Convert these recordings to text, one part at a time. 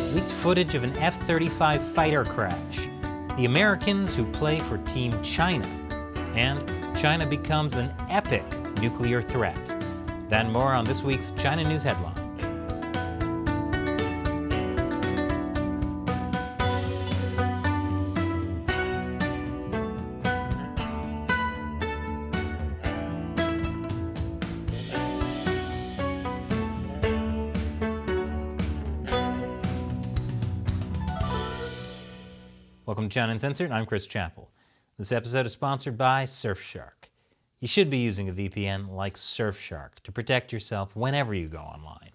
leaked footage of an F-35 fighter crash, the Americans who play for Team China, and China becomes an epic nuclear threat. That and more on this week's China News Headlines. Welcome to China Uncensored, I'm Chris Chappell. This episode is sponsored by Surfshark. You should be using a VPN like Surfshark to protect yourself whenever you go online.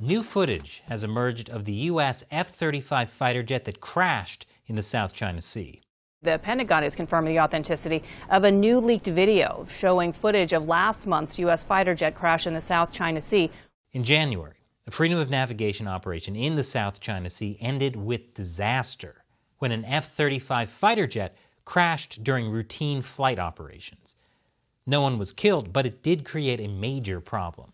New footage has emerged of the U.S. F-35 fighter jet that crashed in the South China Sea. The Pentagon is confirming the authenticity of a new leaked video showing footage of last month's U.S. fighter jet crash in the South China Sea. In January, a freedom of navigation operation in the South China Sea ended with disaster when an F-35 fighter jet crashed during routine flight operations. No one was killed, but it did create a major problem.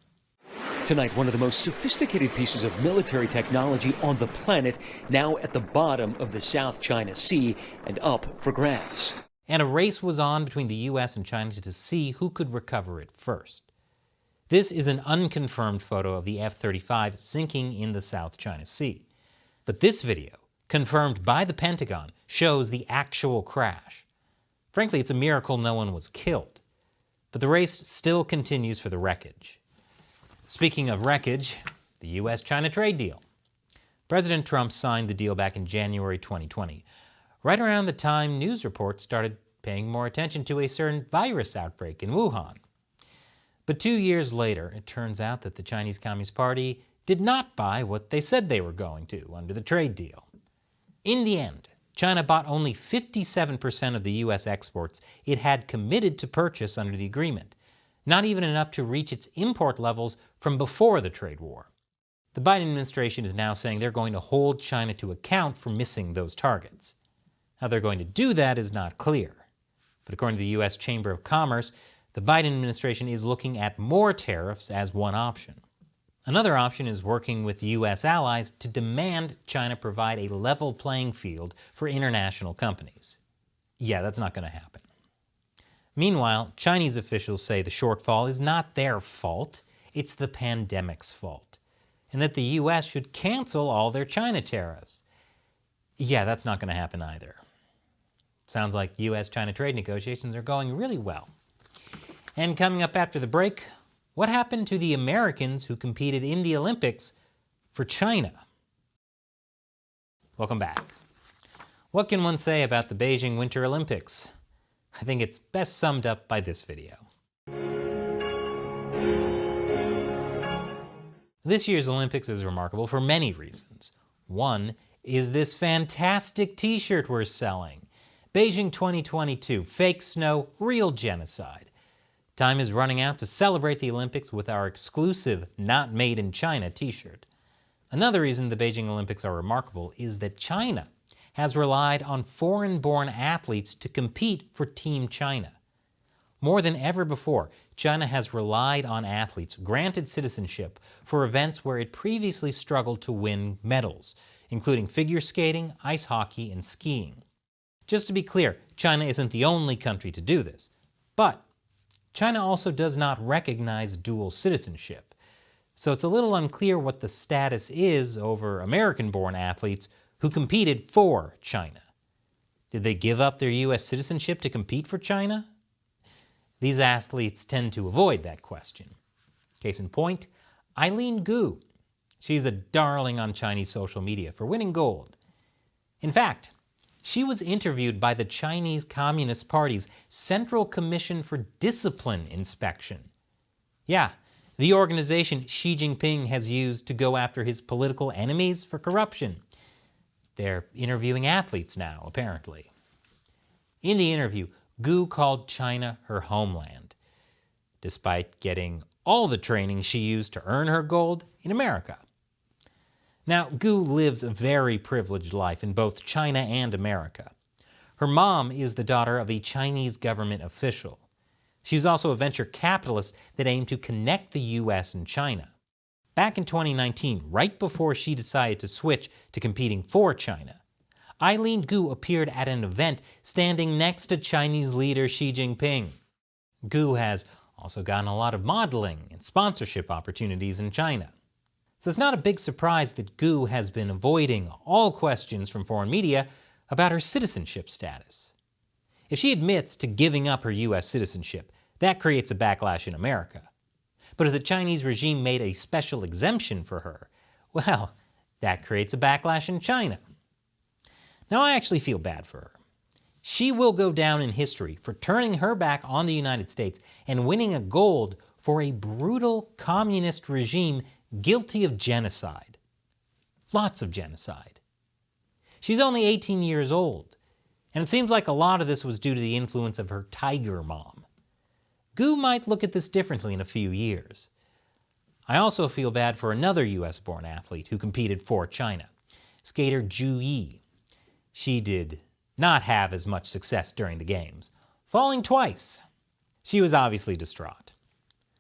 Tonight, one of the most sophisticated pieces of military technology on the planet, now at the bottom of the South China Sea and up for grabs. And a race was on between the U.S. and China to see who could recover it first. This is an unconfirmed photo of the F-35 sinking in the South China Sea. But this video, confirmed by the Pentagon, shows the actual crash. Frankly, it's a miracle no one was killed. But the race still continues for the wreckage. Speaking of wreckage, the U.S.-China trade deal. President Trump signed the deal back in January 2020, right around the time news reports started paying more attention to a certain virus outbreak in Wuhan. But 2 years later, it turns out that the Chinese Communist Party did not buy what they said they were going to under the trade deal. In the end, China bought only 57% of the U.S. exports it had committed to purchase under the agreement, not even enough to reach its import levels from before the trade war. The Biden administration is now saying they're going to hold China to account for missing those targets. How they're going to do that is not clear. But according to the U.S. Chamber of Commerce, the Biden administration is looking at more tariffs as one option. Another option is working with U.S. allies to demand China provide a level playing field for international companies. Yeah, that's not going to happen. Meanwhile, Chinese officials say the shortfall is not their fault, it's the pandemic's fault, and that the U.S. should cancel all their China tariffs. Yeah, that's not going to happen either. Sounds like U.S.-China trade negotiations are going really well. And coming up after the break, what happened to the Americans who competed in the Olympics for China? Welcome back. What can one say about the Beijing Winter Olympics? I think it's best summed up by this video. This year's Olympics is remarkable for many reasons. One is this fantastic t-shirt we're selling. Beijing 2022, fake snow, real genocide. Time is running out to celebrate the Olympics with our exclusive Not Made in China t-shirt. Another reason the Beijing Olympics are remarkable is that China has relied on foreign-born athletes to compete for Team China. More than ever before, China has relied on athletes granted citizenship for events where it previously struggled to win medals, including figure skating, ice hockey, and skiing. Just to be clear, China isn't the only country to do this, but China also does not recognize dual citizenship, so it's a little unclear what the status is over American-born athletes who competed for China. Did they give up their U.S. citizenship to compete for China? These athletes tend to avoid that question. Case in point, Eileen Gu. She's a darling on Chinese social media for winning gold. In fact, she was interviewed by the Chinese Communist Party's Central Commission for Discipline Inspection. Yeah, the organization Xi Jinping has used to go after his political enemies for corruption. They're interviewing athletes now, apparently. In the interview, Gu called China her homeland, despite getting all the training she used to earn her gold in America. Now, Gu lives a very privileged life in both China and America. Her mom is the daughter of a Chinese government official. She was also a venture capitalist that aimed to connect the U.S. and China. Back in 2019, right before she decided to switch to competing for China, Eileen Gu appeared at an event standing next to Chinese leader Xi Jinping. Gu has also gotten a lot of modeling and sponsorship opportunities in China. So it's not a big surprise that Gu has been avoiding all questions from foreign media about her citizenship status. If she admits to giving up her US citizenship, that creates a backlash in America. But if the Chinese regime made a special exemption for her, well, that creates a backlash in China. Now, I actually feel bad for her. She will go down in history for turning her back on the United States and winning a gold for a brutal communist regime guilty of genocide. Lots of genocide. She's only 18 years old, and it seems like a lot of this was due to the influence of her tiger mom. Gu might look at this differently in a few years. I also feel bad for another US-born athlete who competed for China, skater Zhu Yi. She did not have as much success during the games, falling twice. She was obviously distraught.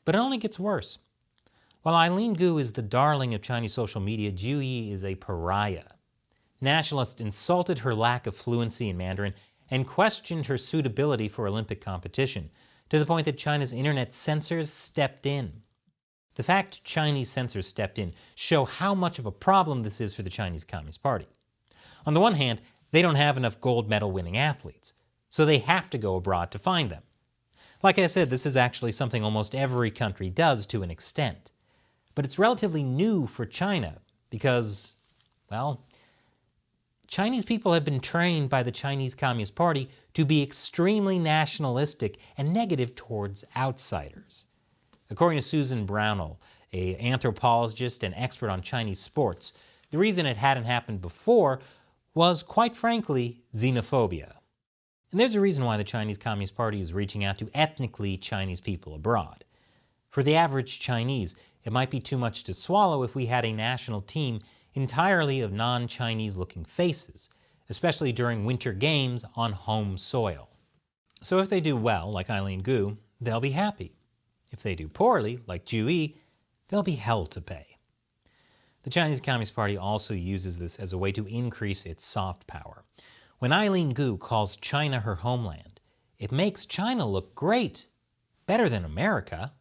But it only gets worse. While Eileen Gu is the darling of Chinese social media, Zhu Yi is a pariah. Nationalists insulted her lack of fluency in Mandarin and questioned her suitability for Olympic competition, to the point that China's internet censors stepped in. The fact Chinese censors stepped in show how much of a problem this is for the Chinese Communist Party. On the one hand, they don't have enough gold medal winning athletes, so they have to go abroad to find them. Like I said, this is actually something almost every country does to an extent. But it's relatively new for China because, well, Chinese people have been trained by the Chinese Communist Party to be extremely nationalistic and negative towards outsiders. According to Susan Brownell, an anthropologist and expert on Chinese sports, the reason it hadn't happened before was, quite frankly, xenophobia. And there's a reason why the Chinese Communist Party is reaching out to ethnically Chinese people abroad. For the average Chinese, it might be too much to swallow if we had a national team entirely of non-Chinese looking faces, especially during winter games on home soil. So if they do well, like Eileen Gu, they'll be happy. If they do poorly, like Zhu Yi, they'll be hell to pay. The Chinese Communist Party also uses this as a way to increase its soft power. When Eileen Gu calls China her homeland, it makes China look great, better than America,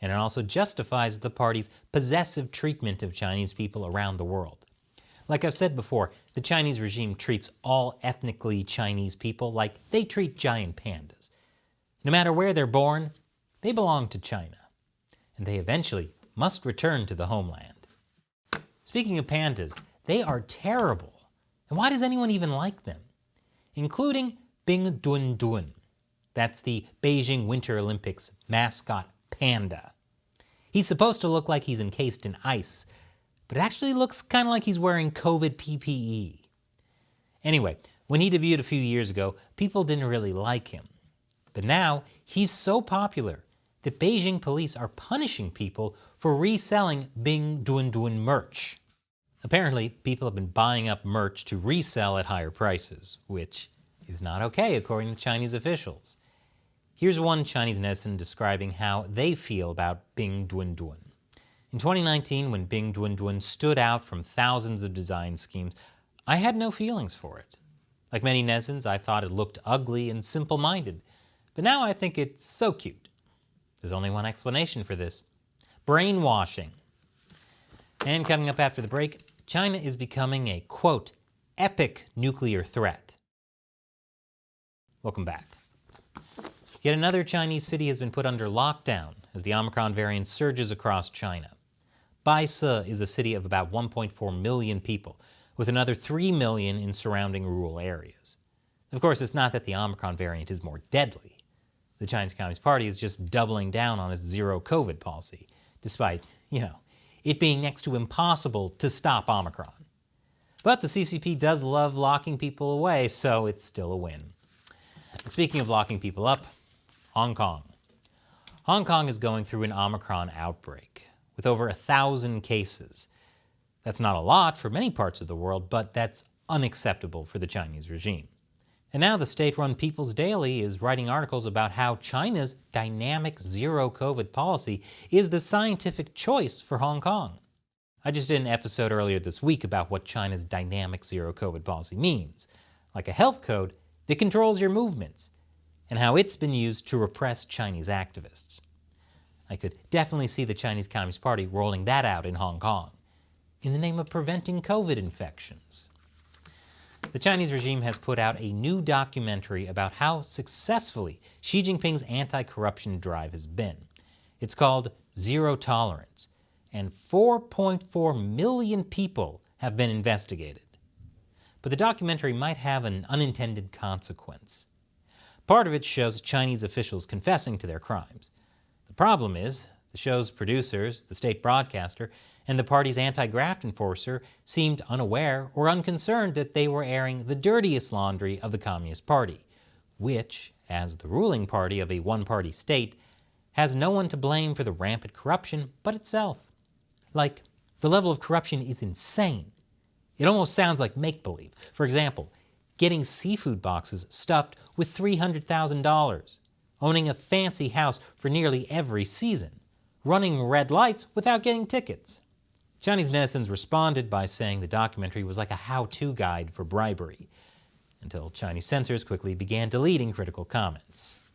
and it also justifies the party's possessive treatment of Chinese people around the world. Like I've said before, the Chinese regime treats all ethnically Chinese people like they treat giant pandas. No matter where they're born, they belong to China, and they eventually must return to the homeland. Speaking of pandas, they are terrible. And why does anyone even like them? Including Bing Dun Dun. That's the Beijing Winter Olympics mascot panda. He's supposed to look like he's encased in ice, but it actually looks kind of like he's wearing COVID PPE. Anyway, when he debuted a few years ago, people didn't really like him. But now, he's so popular that Beijing police are punishing people for reselling Bing Dun Dun merch. Apparently, people have been buying up merch to resell at higher prices, which is not okay according to Chinese officials. Here's one Chinese netizen describing how they feel about Bing Dun Dun. In 2019, when Bing Dun Dun stood out from thousands of design schemes, I had no feelings for it. Like many netizens, I thought it looked ugly and simple-minded, but now I think it's so cute. There's only one explanation for this: brainwashing. And coming up after the break, China is becoming a, quote, epic nuclear threat. Welcome back. Yet another Chinese city has been put under lockdown as the Omicron variant surges across China. Baise is a city of about 1.4 million people, with another 3 million in surrounding rural areas. Of course, it's not that the Omicron variant is more deadly. The Chinese Communist Party is just doubling down on its zero COVID policy, despite, it being next to impossible to stop Omicron. But the CCP does love locking people away, so it's still a win. Speaking of locking people up, Hong Kong. Hong Kong is going through an Omicron outbreak, with over 1,000 cases. That's not a lot for many parts of the world, but that's unacceptable for the Chinese regime. And now the state-run People's Daily is writing articles about how China's dynamic zero-COVID policy is the scientific choice for Hong Kong. I just did an episode earlier this week about what China's dynamic zero-COVID policy means, like a health code that controls your movements, and how it's been used to repress Chinese activists. I could definitely see the Chinese Communist Party rolling that out in Hong Kong, in the name of preventing COVID infections. The Chinese regime has put out a new documentary about how successfully Xi Jinping's anti-corruption drive has been. It's called Zero Tolerance, and 4.4 million people have been investigated. But the documentary might have an unintended consequence. Part of it shows Chinese officials confessing to their crimes. The problem is, the show's producers, the state broadcaster, and the party's anti-graft enforcer seemed unaware or unconcerned that they were airing the dirtiest laundry of the Communist Party, which, as the ruling party of a one-party state, has no one to blame for the rampant corruption but itself. Like, the level of corruption is insane. It almost sounds like make-believe. For example, getting seafood boxes stuffed with $300,000, owning a fancy house for nearly every season, running red lights without getting tickets. Chinese netizens responded by saying the documentary was like a how-to guide for bribery, until Chinese censors quickly began deleting critical comments.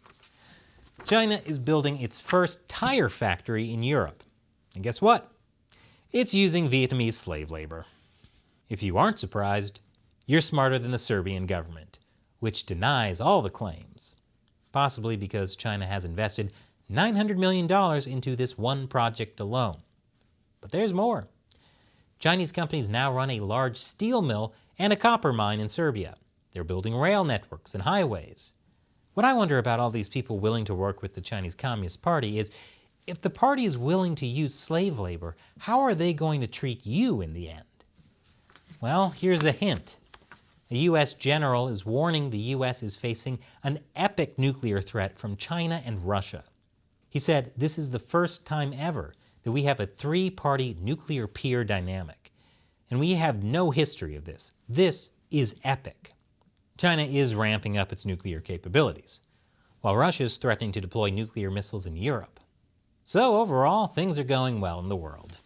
China is building its first tire factory in Europe. And guess what? It's using Vietnamese slave labor. If you aren't surprised, you're smarter than the Serbian government, which denies all the claims, possibly because China has invested $900 million into this one project alone. But there's more. Chinese companies now run a large steel mill and a copper mine in Serbia. They're building rail networks and highways. What I wonder about all these people willing to work with the Chinese Communist Party is, if the party is willing to use slave labor, how are they going to treat you in the end? Well, here's a hint. A U.S. general is warning the U.S. is facing an epic nuclear threat from China and Russia. He said, "This is the first time ever that we have a three-party nuclear peer dynamic, and we have no history of this. This is epic." China is ramping up its nuclear capabilities, while Russia is threatening to deploy nuclear missiles in Europe. So overall, things are going well in the world.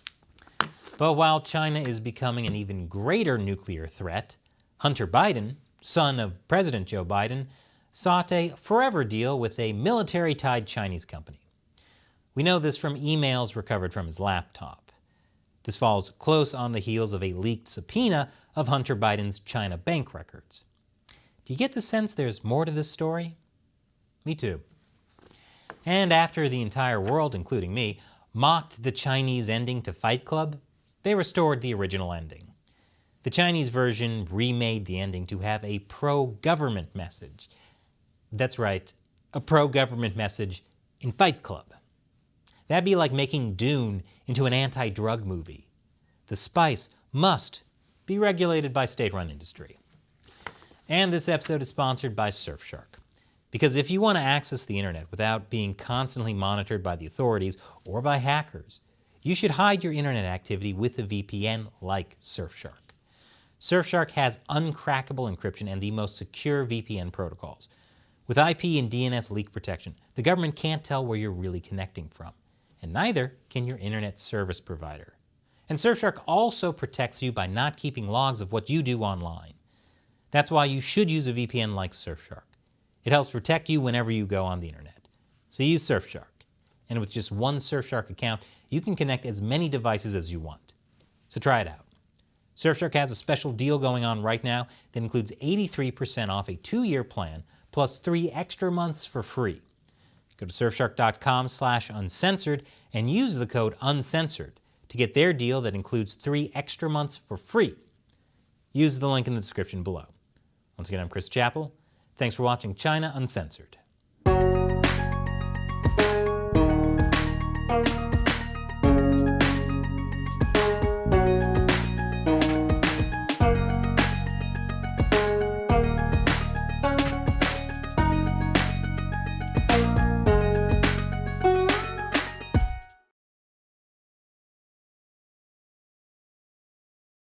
But while China is becoming an even greater nuclear threat, Hunter Biden, son of President Joe Biden, sought a forever deal with a military-tied Chinese company. We know this from emails recovered from his laptop. This follows close on the heels of a leaked subpoena of Hunter Biden's China bank records. Do you get the sense there's more to this story? Me too. And after the entire world, including me, mocked the Chinese ending to Fight Club, they restored the original ending. The Chinese version remade the ending to have a pro-government message. That's right, a pro-government message in Fight Club. That'd be like making Dune into an anti-drug movie. The spice must be regulated by state-run industry. And this episode is sponsored by Surfshark. Because if you want to access the internet without being constantly monitored by the authorities or by hackers, you should hide your internet activity with a VPN like Surfshark. Surfshark has uncrackable encryption and the most secure VPN protocols. With IP and DNS leak protection, the government can't tell where you're really connecting from, and neither can your internet service provider. And Surfshark also protects you by not keeping logs of what you do online. That's why you should use a VPN like Surfshark. It helps protect you whenever you go on the internet. So use Surfshark. And with just one Surfshark account, you can connect as many devices as you want. So try it out. Surfshark has a special deal going on right now that includes 83% off a 2-year plan plus 3 extra months for free. Go to surfshark.com/uncensored and use the code UNCENSORED to get their deal that includes 3 extra months for free. Use the link in the description below. Once again, I'm Chris Chappell. Thanks for watching China Uncensored.